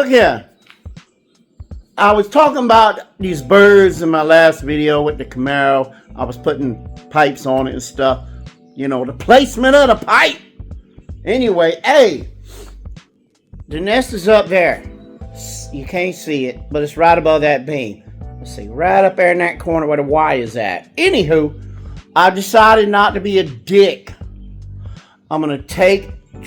look here. I was talking about these birds in my last video with the Camaro. I was putting pipes on it and stuff. You know, the placement of the pipe. Anyway, hey, the nest is up there. You can't see it, but it's right above that beam. Let's see, right up there in that corner where the Y is at. Anywho, I decided not to be a dick. I'm gonna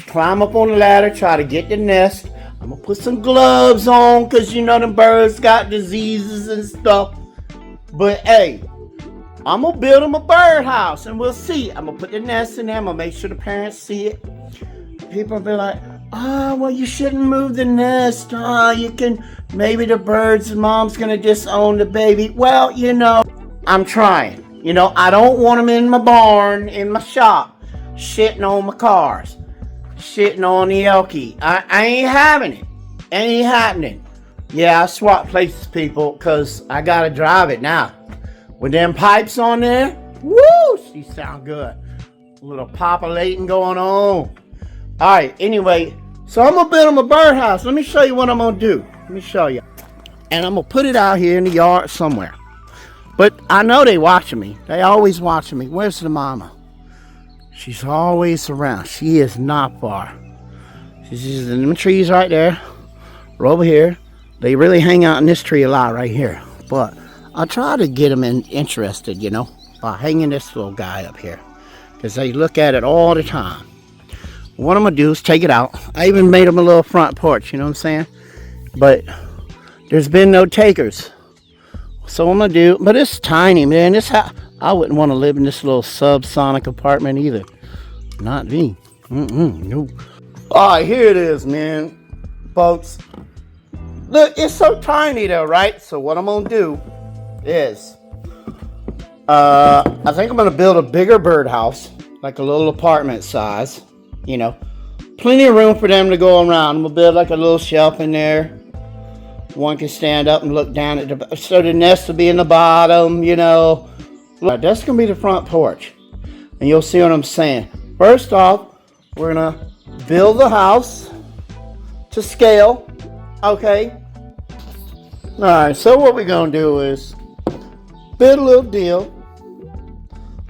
climb up on the ladder, try to get the nest. I'm gonna put some gloves on, cause you know the birds got diseases and stuff. But hey, I'm gonna build them a birdhouse and we'll see. I'm gonna put the nest in there. I'm gonna make sure the parents see it. People will be like, oh, well, you shouldn't move the nest. You can, maybe the bird's mom's gonna disown the baby. Well, you know, I'm trying. You know, I don't want them in my barn, in my shop, shitting on my cars, shitting on the Elkie. I ain't having it. Ain't happening. Yeah, I swap places, people, because I gotta drive it now. With them pipes on there, woo, she sound good. A little populating going on. Alright, anyway, so I'm gonna build them a birdhouse. Let me show you what I'm gonna do. Let me show you. And I'm gonna put it out here in the yard somewhere. But I know they watching me. They always watching me. Where's the mama? She's always around. She is not far. She's in them trees right there. Or over here. They really hang out in this tree a lot right here. But I try to get them interested, you know, by hanging this little guy up here. Because they look at it all the time. What I'm going to do is take it out. I even made them a little front porch, you know what I'm saying? But there's been no takers. So I'm going to do, but it's tiny, man. I wouldn't want to live in this little subsonic apartment either. Not me. No. Alright, here it is, man. Folks. Look, it's so tiny though, right? So what I'm going to do is, I think I'm going to build a bigger birdhouse. Like a little apartment size. You know, plenty of room for them to go around. I'm gonna build like a little shelf in there. One can stand up and look down at the, so the nest will be in the bottom, you know. Look, that's gonna be the front porch. And you'll see what I'm saying. First off, we're gonna build the house to scale. Okay. Alright, so what we're gonna do is build a little deal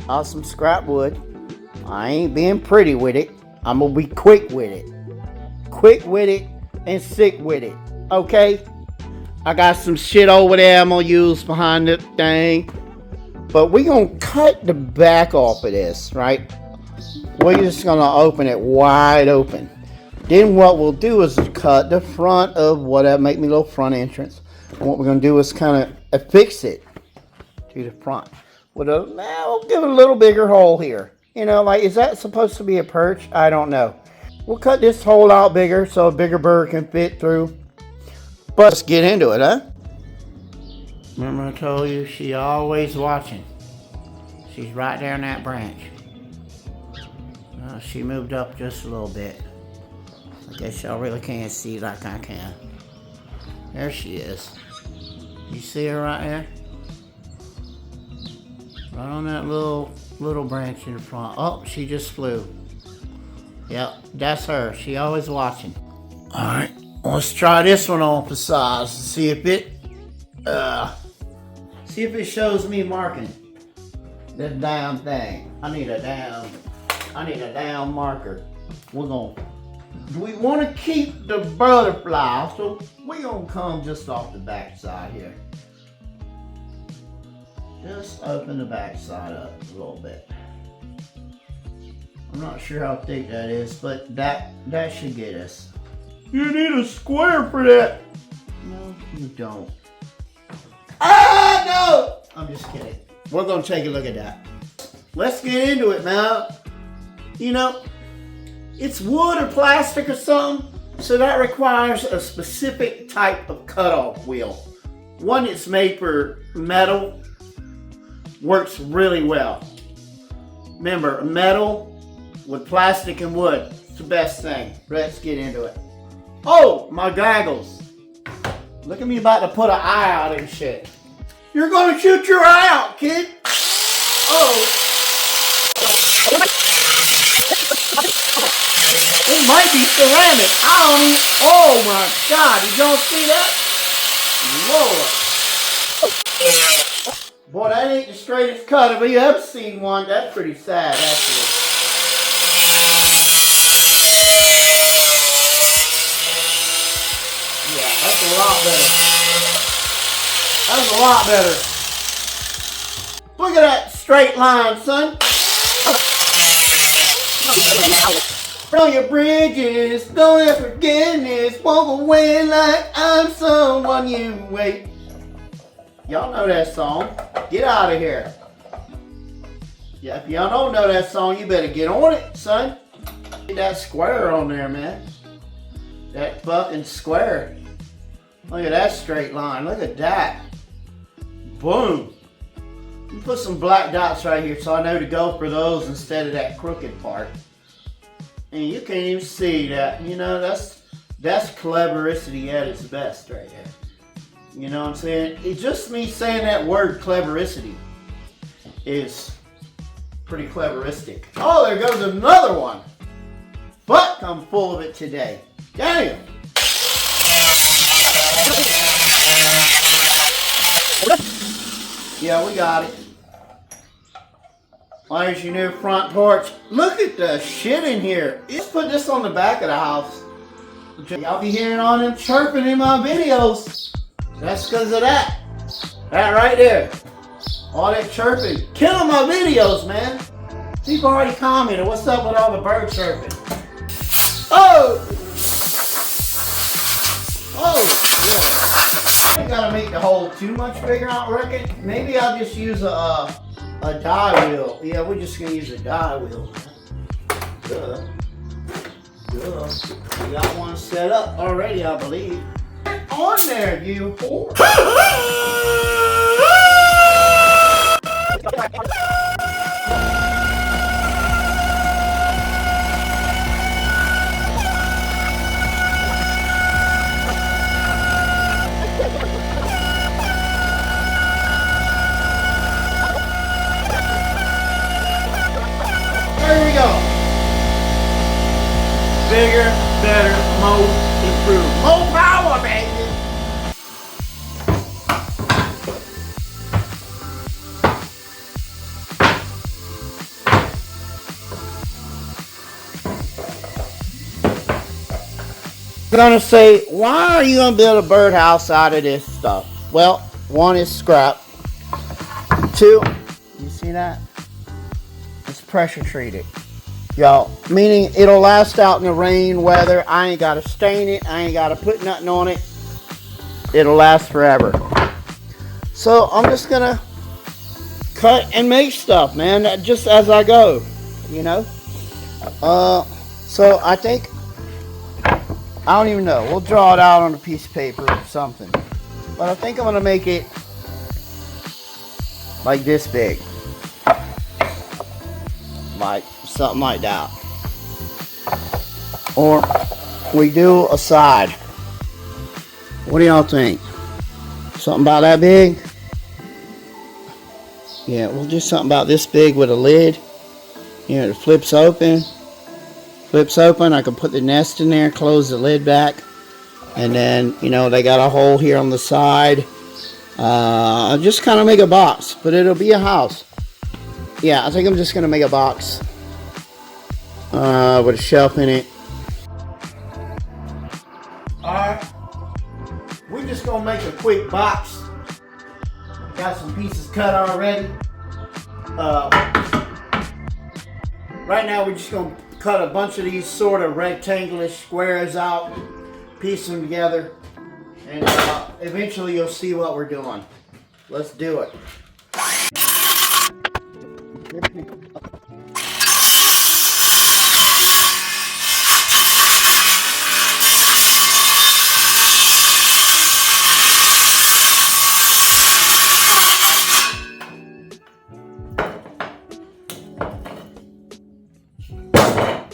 out of some scrap wood. I ain't being pretty with it. I'm gonna be quick with it. Quick with it and sick with it. Okay? I got some shit over there I'm gonna use behind the thing. But we gonna cut the back off of this, right? We're just gonna open it wide open. Then what we'll do is cut the front of whatever, make me a little front entrance. And what we're gonna do is kind of affix it to the front. Now we'll give it a little bigger hole here. You know, like, is that supposed to be a perch? I don't know. We'll cut this hole out bigger so a bigger bird can fit through. But let's get into it, huh? Remember I told you, she always watching. She's right there in that branch. She moved up just a little bit. I guess y'all really can't see like I can. There she is. You see her right there? Right on that little branch in the front. Oh, she just flew. Yep, that's her. She always watching. Alright, let's try this one on for size. See if it shows me marking this damn thing. I need a damn marker. We want to keep the butterfly, so we're gonna come just off the back side here. Just open the back side up a little bit. I'm not sure how thick that is, but that should get us. You need a square for that. No, you don't. Ah, no! I'm just kidding. We're gonna take a look at that. Let's get into it, man. You know, it's wood or plastic or something, so that requires a specific type of cutoff wheel. One that's made for metal works really well. Remember, metal with plastic and wood, it's the best thing. Let's get into it. Oh, my goggles. Look at me about to put an eye out and shit. You're gonna shoot your eye out, kid. Oh. It might be ceramic. I don't even. Oh my God! Did y'all see that? Lord. Boy, that ain't the straightest cut. Have you ever seen one? That's pretty sad, actually. Yeah, that's a lot better. That's a lot better. Look at that straight line, son. From your bridges, don't ever forgiveness. Walk away like I'm someone you wait. Y'all know that song. Get out of here. Yeah, if y'all don't know that song, you better get on it, son. Get that square on there, man. That fucking square. Look at that straight line. Look at that. Boom. You put some black dots right here so I know to go for those instead of that crooked part. And you can't even see that. You know, that's clevericity at its best right there. You know what I'm saying? It's just me saying that word clevericity is pretty cleveristic. Oh, there goes another one. But I'm full of it today. Damn. Yeah, we got it. There's your new front porch. Look at the shit in here. Let's put this on the back of the house. Y'all be hearing all them chirping in my videos. That's because of that. That right there. All that chirping. Killing my videos, man. People already commented, what's up with all the bird chirping? Oh! Oh, yeah. I gotta make the hole too much bigger, I reckon. Maybe I'll just use a die wheel. Yeah, we're just gonna use a die wheel. Duh. We got one set up already, I believe. On there, you whore. There we go. Bigger, better, more improved. More power, baby. I'm gonna say, why are you gonna build a birdhouse out of this stuff? Well, one is scrap. Two, you see that? It's pressure treated. Y'all, meaning it'll last out in the rain, weather. I ain't gotta stain it. I ain't gotta put nothing on it. It'll last forever. So I'm just gonna cut and make stuff, man, just as I go, you know? So I think, I don't even know. We'll draw it out on a piece of paper or something. But I think I'm gonna make it like this big. Like something like that. Or we do a side. What do y'all think? Something about that big? Yeah, we'll do something about this big with a lid. You know, it flips open. Flips open. I can put the nest in there, close the lid back. And then, you know, they got a hole here on the side. I'll just kind of make a box, but it'll be a house. Yeah, I think I'm just going to make a box with a shelf in it. Alright, we're just going to make a quick box. Got some pieces cut already. Right now we're just going to cut a bunch of these sort of rectangular squares out, piece them together, and eventually you'll see what we're doing. Let's do it.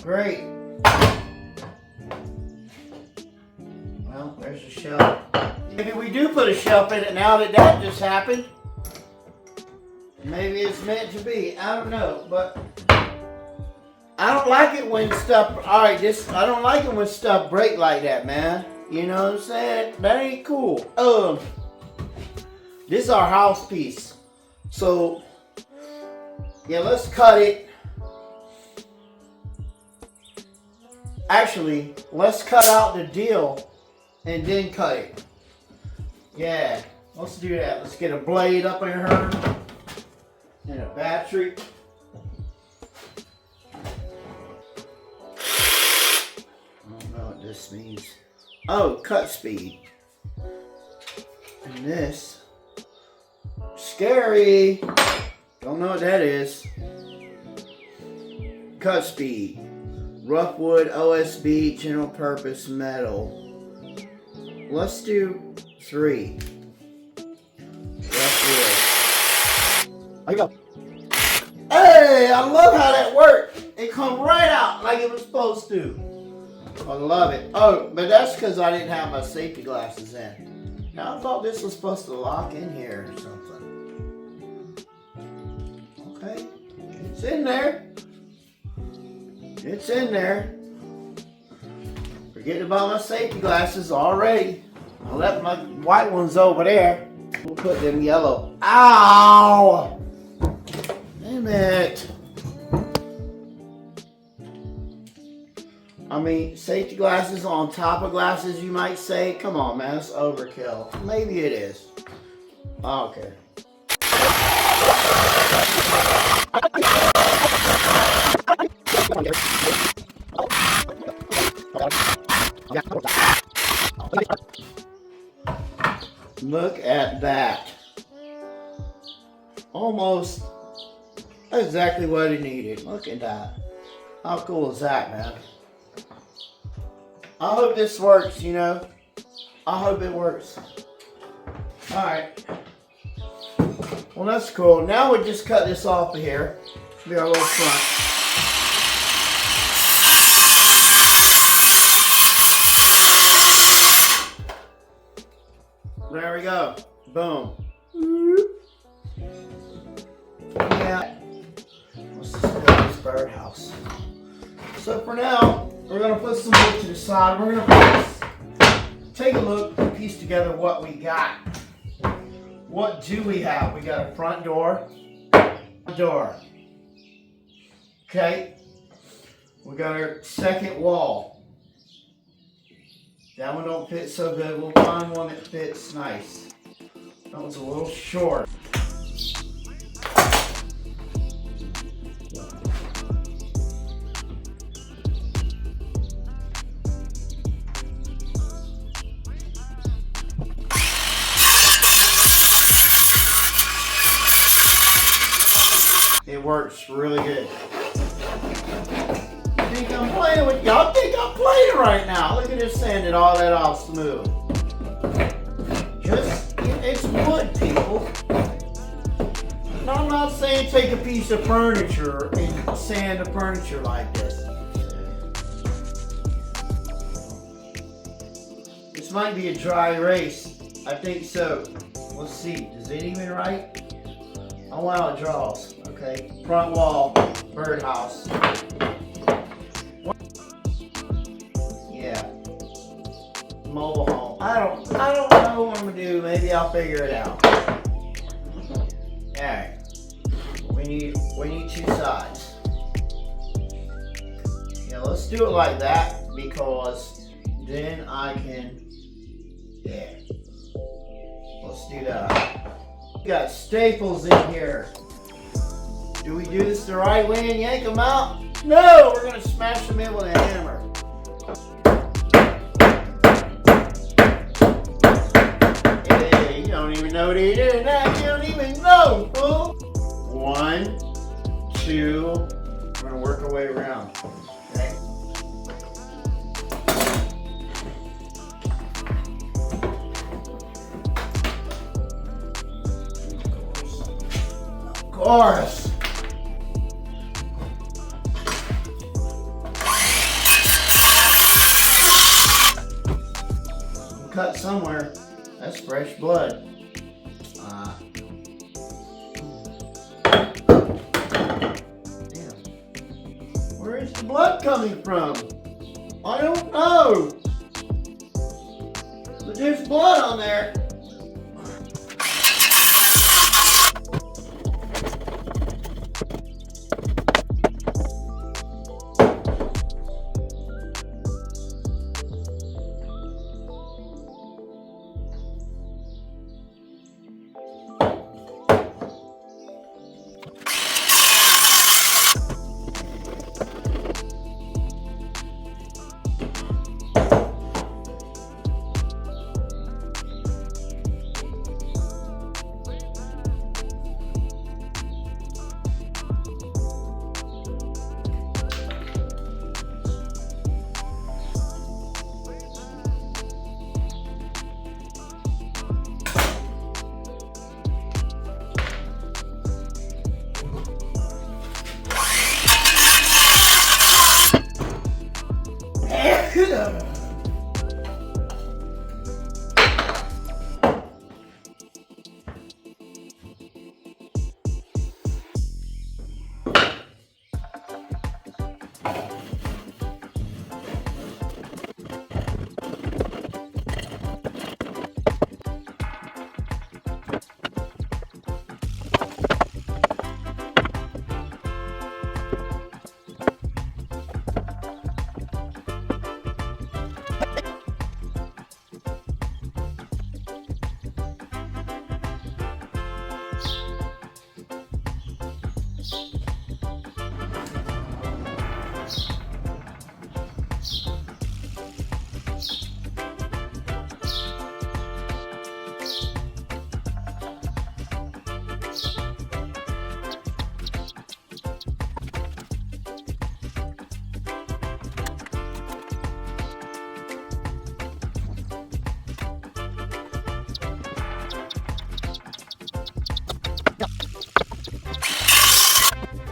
Great. Well, there's a shelf. Maybe we do put a shelf in it now that that just happened. Maybe it's meant to be. I don't know, but I don't like it when stuff. All right, I don't like it when stuff break like that, man. You know what I'm saying? That ain't cool. This is our house piece. So yeah, let's cut it. Actually, let's cut out the deal and then cut it. Yeah, let's do that. Let's get a blade up in her and a battery. I don't know what this means. Oh, cut speed. And this, scary. Don't know what that is. Cut speed. Rough wood, OSB, general purpose metal. Let's do 3. Rough wood. There you go. Hey, I love how that worked. It come right out like it was supposed to. I love it. Oh, but that's because I didn't have my safety glasses in. Now I thought this was supposed to lock in here or something. Okay, it's in there. It's in there. Forget about my safety glasses already. I left my white ones over there. We'll put them yellow. Ow! Damn it. I mean, safety glasses on top of glasses, you might say. Come on, man, that's overkill. Maybe it is. I don't care. Look at that. Almost exactly what it needed. Look at that. How cool is that, man? I hope this works, you know. I hope it works. Alright. Well, that's cool. Now we just cut this off of here. Be our little front. There we go. Boom. Yeah. Let's just build this birdhouse. So for now, we're going to put some wood to the side. We're going to take a look and piece together what we got. What do we have? We got a front door. Okay. We got our second wall. That one don't fit so good. We'll find one that fits nice. That one's a little short. It works really good. Think I'm playing with y'all? Think I'm playing right now? Look at this sanding all that off smooth. It's wood, people. No, I'm not saying take a piece of furniture and sand the furniture like this. This might be a dry erase. I think so. Let's see. Does it even write? Oh wow, it draws. Okay. Front wall, birdhouse. Yeah. Mobile home. I don't know what I'm gonna do. Maybe I'll figure it out. Alright. We need 2 sides. Yeah, let's do it like that because then I can. Yeah. Let's do that. We got staples in here. Do we do this the right way and yank them out? No, we're gonna smash them in with a hammer. Hey, you don't even know what you're doing now. You don't even know, fool. 1, 2. We're gonna work our way around. Okay. Of course. Cut somewhere. That's fresh blood. Damn. Where is blood coming from? I don't know. But there's blood on there.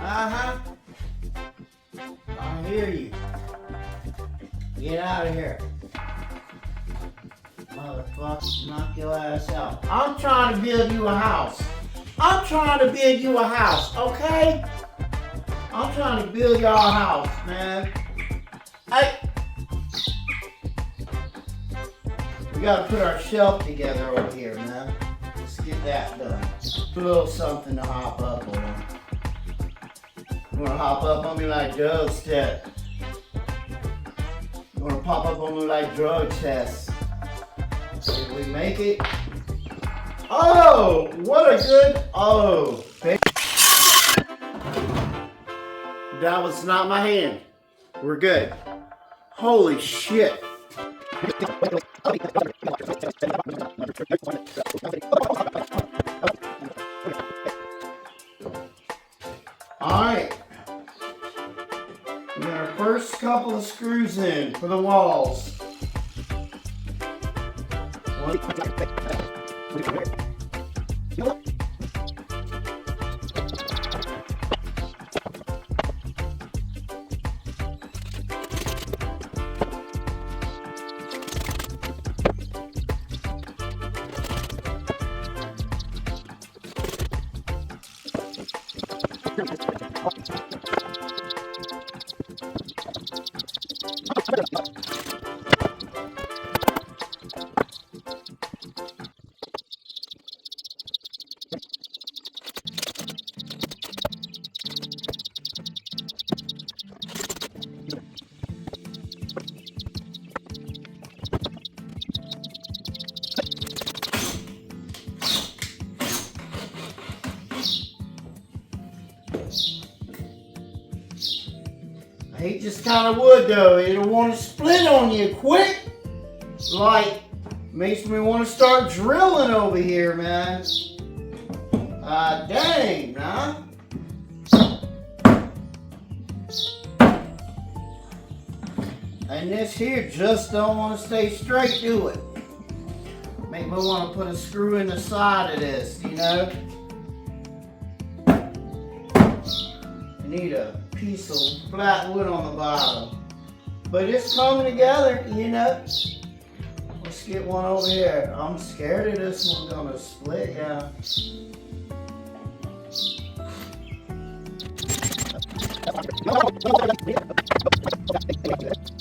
Uh-huh. I hear you. Get out of here. Motherfucker, knock your ass out. I'm trying to build you a house. I'm trying to build you a house, okay? I'm trying to build y'all a house, man. Hey. We gotta put our shelf together over here, man. Let's get that done. Put a little something to hop up on. You wanna hop up on me like drugs test? You wanna pop up on me like drug tests? Did we make it? Oh, what a good, oh, baby. That was not my hand. We're good. Holy shit. Alright. We got our first couple of screws in for the walls. I hate this kind of wood though. It'll want to split on you quick. Like, makes me want to start drilling over here, man. Dang, nah. And this here just don't want to stay straight, do it. Make me want to put a screw in the side of this, you know. I need a piece of flat wood on the bottom. But it's coming together, you know. Let's get one over here. I'm scared of this one gonna split, yeah.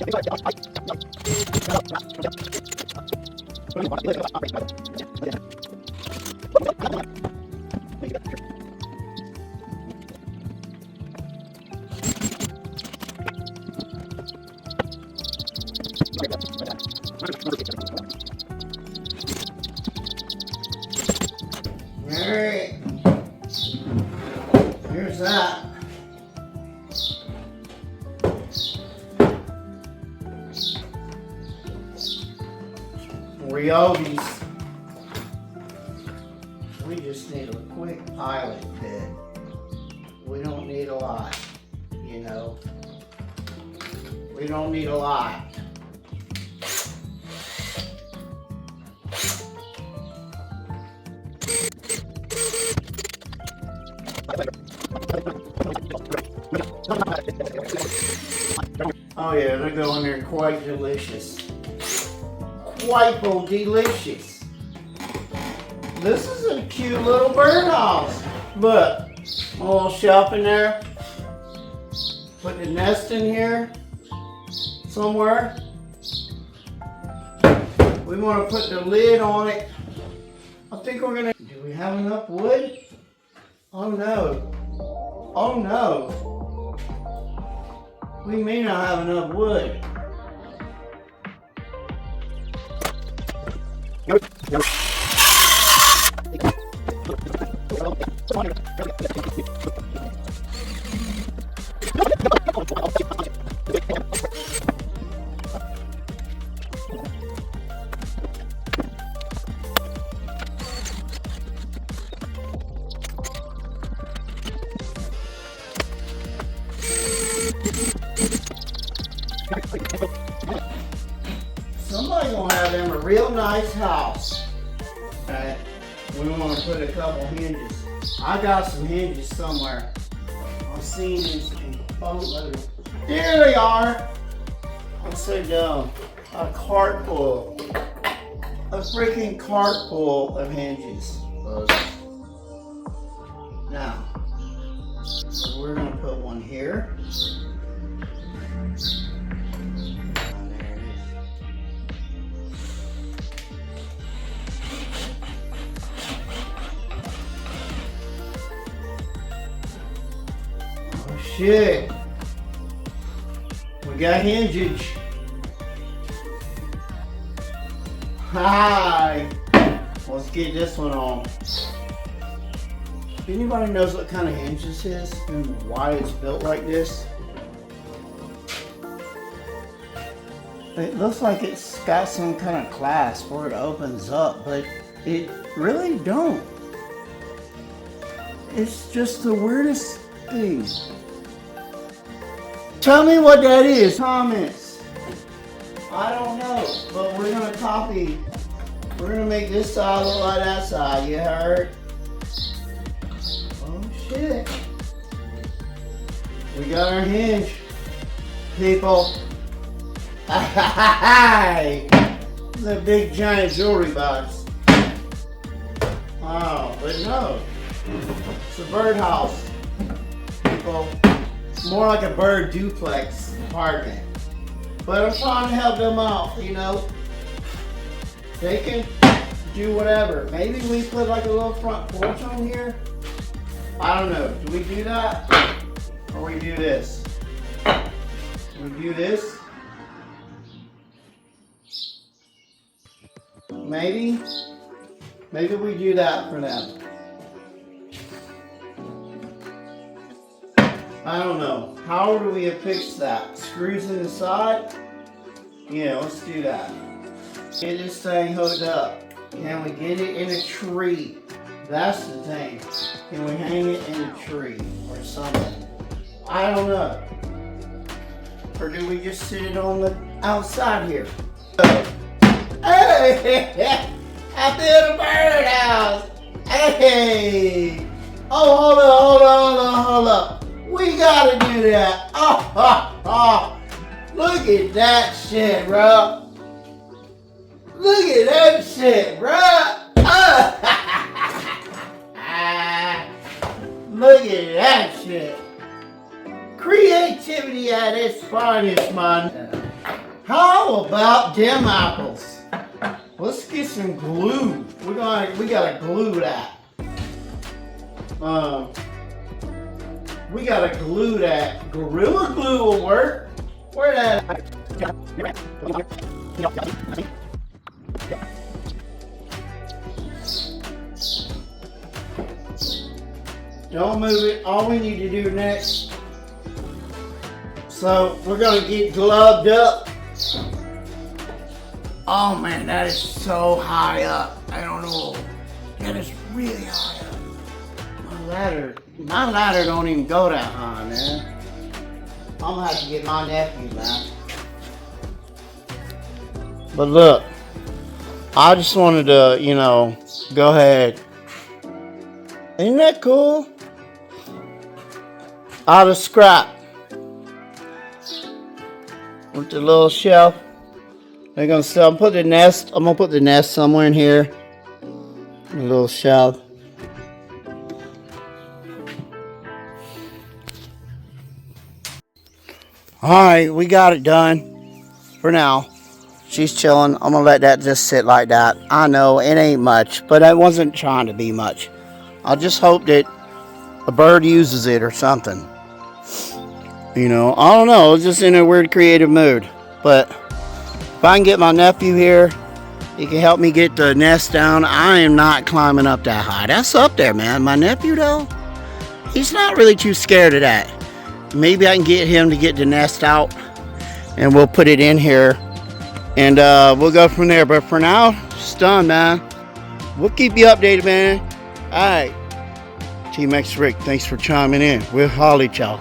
Alright, here's that. Ryobi's. We just need a quick pilot bit. We don't need a lot, you know. We don't need a lot. Oh yeah, they're going there quite delicious. Quite delicious. This is a cute little birdhouse. Look, a little shelf in there. Put the nest in here somewhere. We want to put the lid on it. I think we're gonna. Do we have enough wood? Oh no. Oh no. We may not have enough wood. Somebody gonna have them a real nice house. Okay, we want to put a couple hinges. I got some hinges somewhere. I've seen these in photos. There they are. I'm so dumb. A cart full. A freaking cart full of hinges. Now, we're gonna put one here. Shit. We got hinges. Hi. Let's get this one on. If anybody knows what kind of hinge this is and why it's built like this, it looks like it's got some kind of clasp where it opens up, but it really don't. It's just the weirdest thing. Tell me what that is, comments. I don't know, but we're gonna copy. We're gonna make this side look like that side, you heard? Oh shit. We got our hinge, people. The big giant jewelry box. Oh, but no. It's a birdhouse, people. More like a bird duplex apartment. But I'm trying to help them out, you know. They can do whatever. Maybe we put like a little front porch on here. I don't know. Do we do that? Or we do this? We do this? Maybe? Maybe we do that for them. I don't know. How do we affix that? Screws in the side? Yeah, let's do that. Get this thing hooked up. Can we get it in a tree? That's the thing. Can we hang it in a tree or something? I don't know. Or do we just sit it on the outside here? Hey! I built a birdhouse! Hey! Oh, hold up. We gotta do that. Oh. Look at that shit, bro. Look at that shit, bro. Look at that shit. Creativity at its finest, man. How about them apples? Let's get some glue. We gotta glue that. We gotta glue that. Gorilla Glue will work. Where that? Don't move it. All we need to do next. So we're gonna get gloved up. Oh man, that is so high up. I don't know. That is really high up. My ladder don't even go that high, man. I'm gonna have to get my nephew back. But look, I just wanted to, you know, go ahead. Isn't that cool? Out of scrap. With the little shelf. They're gonna sell. I'm gonna put the nest somewhere in here. A little shelf. Alright, we got it done. For now. She's chilling. I'm gonna let that just sit like that. I know it ain't much, but I wasn't trying to be much. I just hope that a bird uses it or something. You know, I don't know. I was just in a weird creative mood. But if I can get my nephew here, he can help me get the nest down. I am not climbing up that high. That's up there, man. My nephew, though, he's not really too scared of that. Maybe I can get him to get the nest out, and we'll put it in here, and we'll go from there. But for now, it's done, man. We'll keep you updated, man. All right. Tmaxxric, thanks for chiming in. We'll holler at y'all.